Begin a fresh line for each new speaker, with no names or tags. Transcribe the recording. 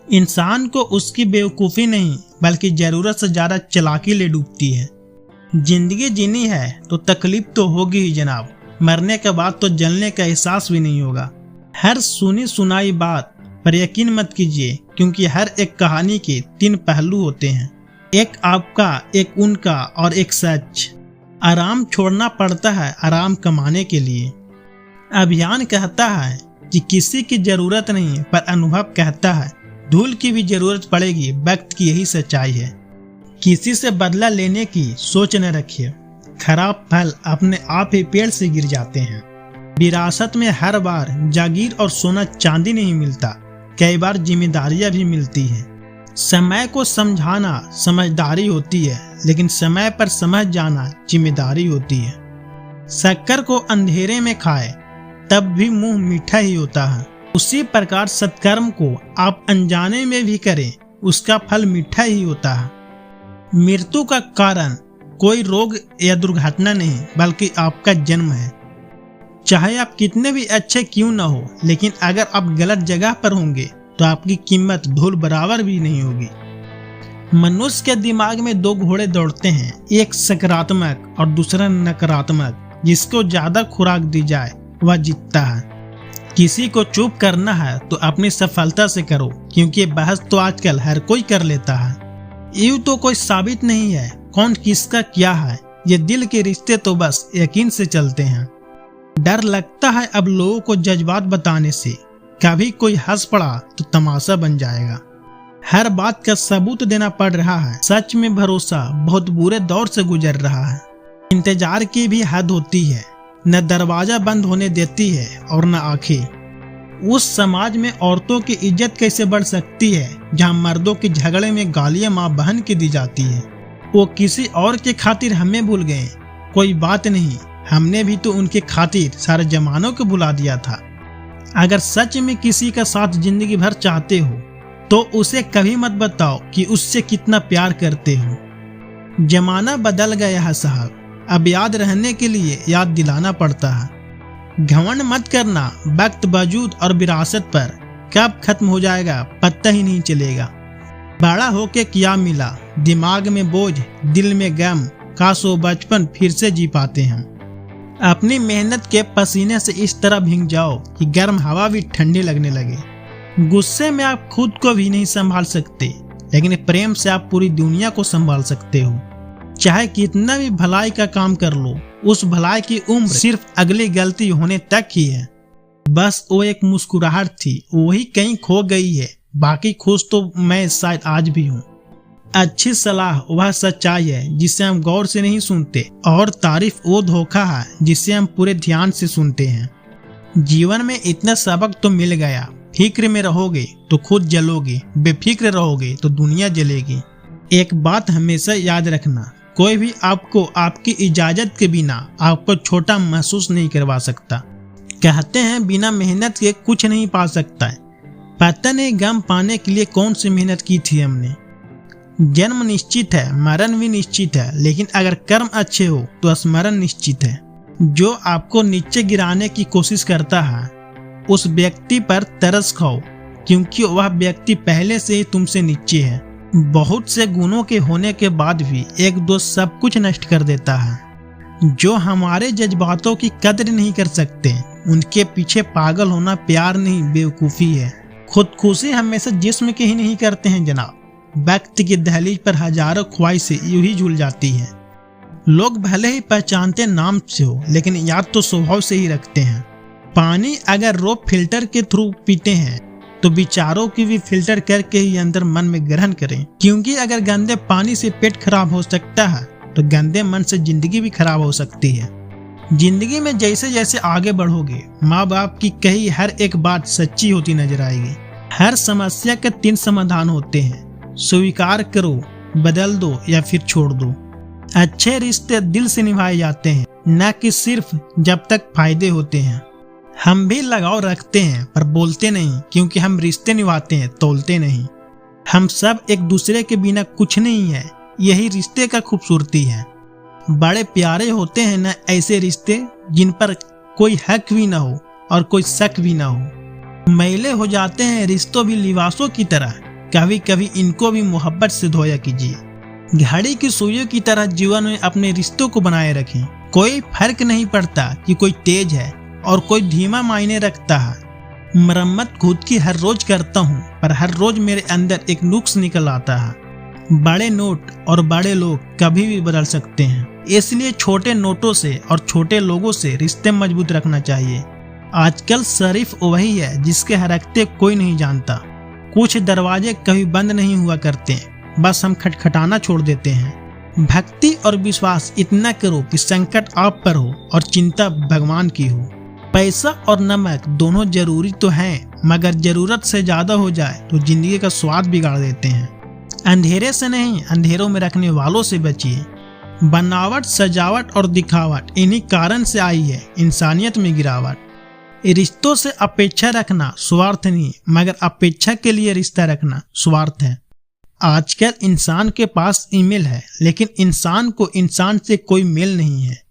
इंसान को उसकी बेवकूफ़ी नहीं बल्कि ज़रूरत से ज़्यादा चालाकी ले डूबती है। जिंदगी जीनी है तो तकलीफ तो होगी ही जनाब, मरने के बाद तो जलने का एहसास भी नहीं होगा। हर सुनी सुनाई बात पर यकीन मत कीजिए, क्योंकि हर एक कहानी के 3 पहलू होते हैं, एक आपका, एक उनका और एक सच। आराम छोड़ना पड़ता है आराम कमाने के लिए। अभियान कहता है कि किसी की जरूरत नहीं, पर अनुभव कहता है धूल की भी जरूरत पड़ेगी। वक्त की यही सच्चाई है। किसी से बदला लेने की सोच न रखिए, खराब फल अपने आप ही पेड़ से गिर जाते हैं। विरासत में हर बार जागीर और सोना चांदी नहीं मिलता, कई बार जिम्मेदारियां भी मिलती है। समय को समझाना समझदारी होती है, लेकिन समय पर समझ जाना जिम्मेदारी होती है। शक्कर को अंधेरे में खाए तब भी मुंह मीठा ही होता है। उसी प्रकार सत्कर्म को आप अनजाने में भी करें, उसका फल मीठा ही होता है। मृत्यु का कारण कोई रोग या दुर्घटना नहीं, बल्कि आपका जन्म है। चाहे आप कितने भी अच्छे क्यों न हो, लेकिन अगर आप गलत जगह पर होंगे तो आपकी कीमत धूल बराबर भी नहीं होगी। मनुष्य के दिमाग में 2 घोड़े दौड़ते हैं, एक सकारात्मक और दूसरा नकारात्मक। जिसको ज्यादा खुराक दी जाए वह जीतता है। किसी को चुप करना है तो अपनी सफलता से करो, क्योंकि बहस तो आजकल हर कोई कर लेता है। यूं तो कोई साबित नहीं है कौन किसका क्या है, ये दिल के रिश्ते तो बस यकीन से चलते हैं। डर लगता है अब लोगों को जज्बात बताने से, कभी कोई हंस पड़ा तो तमाशा बन जाएगा। हर बात का सबूत देना पड़ रहा है। सच में भरोसा बहुत बुरे दौर से गुजर रहा है। इंतजार की भी हद होती है, न दरवाजा बंद होने देती है और न आंखें। उस समाज में औरतों की इज्जत कैसे बढ़ सकती है जहां मर्दों के झगड़े में गालियां माँ बहन की दी जाती है। वो किसी और के खातिर हमें भूल गए, कोई बात नहीं, हमने भी तो उनके खातिर सारे जमानों को भुला दिया था। अगर सच में किसी का साथ जिंदगी भर चाहते हो तो उसे कभी मत बताओ कि उससे कितना प्यार करते हो। जमाना बदल गया है साहब, अब याद रहने के लिए याद दिलाना पड़ता है। घमंड मत करना, वक्त वजूद और विरासत पर कब खत्म हो जाएगा पता ही नहीं चलेगा। बड़ा होके क्या मिला, दिमाग में बोझ, दिल में गम, काश वो बचपन फिर से जी पाते हैं। अपनी मेहनत के पसीने से इस तरह भीग जाओ कि गर्म हवा भी ठंडी लगने लगे। गुस्से में आप खुद को भी नहीं संभाल सकते, लेकिन प्रेम से आप पूरी दुनिया को संभाल सकते हो। चाहे कितना भी भलाई का काम कर लो, उस भलाई की उम्र सिर्फ अगली गलती होने तक ही है। बस वो एक मुस्कुराहट थी, वही कहीं खो गई है, बाकी खुश तो मैं शायद आज भी हूँ। अच्छी सलाह वह सच्चाई है जिसे हम गौर से नहीं सुनते, और तारीफ वो धोखा है जिसे हम पूरे ध्यान से सुनते हैं। जीवन में इतना सबक तो मिल गया, फिक्र में रहोगे तो खुद जलोगे, बेफिक्र रहोगे तो दुनिया जलेगी। एक बात हमेशा याद रखना, कोई भी आपको आपकी इजाजत के बिना आपको छोटा महसूस नहीं करवा सकता। कहते हैं बिना मेहनत के कुछ नहीं पा सकता है। पता नहीं गम पाने के लिए कौन सी मेहनत की थी हमने। जन्म निश्चित है, मरण भी निश्चित है, लेकिन अगर कर्म अच्छे हो तो स्मरण निश्चित है। जो आपको नीचे गिराने की कोशिश करता है उस व्यक्ति पर तरस खाओ, क्योंकि वह व्यक्ति पहले से ही तुमसे नीचे है। बहुत से गुणों के होने के बाद भी एक दोस्त सब कुछ नष्ट कर देता है। जो हमारे जज्बातों की कदर नहीं कर सकते, उनके पीछे पागल होना प्यार नहीं बेवकूफ़ी है। खुदकुशी हमेशा जिस्म के ही नहीं करते हैं जनाब, वक्त की दहलीज पर हजारों ख्वाहिशें यूं ही झूल जाती हैं। लोग भले ही पहचानते नाम से हो, लेकिन याद तो स्वभाव से ही रखते हैं। पानी अगर रोप फिल्टर के थ्रू पीते हैं तो विचारों की भी फिल्टर करके ही अंदर मन में ग्रहण करें, क्योंकि अगर गंदे पानी से पेट खराब हो सकता है तो गंदे मन से जिंदगी भी खराब हो सकती है। जिंदगी में जैसे जैसे आगे बढ़ोगे, माँ बाप की कही हर एक बात सच्ची होती नजर आएगी। हर समस्या के 3 समाधान होते हैं, स्वीकार करो, बदल दो या फिर छोड़ दो। अच्छे रिश्ते दिल से निभाए जाते हैं, न कि सिर्फ जब तक फायदे होते हैं। हम भी लगाव रखते हैं पर बोलते नहीं, क्योंकि हम रिश्ते निभाते हैं, तोलते नहीं। हम सब एक दूसरे के बिना कुछ नहीं है, यही रिश्ते का खूबसूरती है। बड़े प्यारे होते हैं न ऐसे रिश्ते जिन पर कोई हक भी ना हो और कोई शक भी ना हो। मैले हो जाते हैं रिश्तों भी लिबासों की तरह, कभी कभी इनको भी मोहब्बत से धोया कीजिए। घड़ी की सुइयों की तरह जीवन में अपने रिश्तों को बनाए रखें। कोई फर्क नहीं पड़ता कि कोई तेज है और कोई धीमा मायने रखता है। मरम्मत खुद की हर रोज करता हूँ, पर हर रोज मेरे अंदर एक नुक्स निकल आता है। बड़े नोट और बड़े लोग कभी भी बदल सकते हैं, इसलिए छोटे नोटों से और छोटे लोगों से रिश्ते मजबूत रखना चाहिए। आजकल शरीफ वही है जिसके हरकते कोई नहीं जानता। कुछ दरवाजे कभी बंद नहीं हुआ करते, बस हम खटखटाना छोड़ देते हैं। भक्ति और विश्वास इतना करो कि संकट आप पर हो और चिंता भगवान की हो। पैसा और नमक दोनों जरूरी तो हैं, मगर जरूरत से ज्यादा हो जाए तो जिंदगी का स्वाद बिगाड़ देते हैं। अंधेरे से नहीं, अंधेरों में रखने वालों से बचिए। बनावट, सजावट और दिखावट, इन्हीं कारण से आई है इंसानियत में गिरावट। रिश्तों से अपेक्षा रखना स्वार्थ नहीं, मगर अपेक्षा के लिए रिश्ता रखना स्वार्थ है। आजकल इंसान के पास ईमेल है, लेकिन इंसान को इंसान से कोई मेल नहीं है।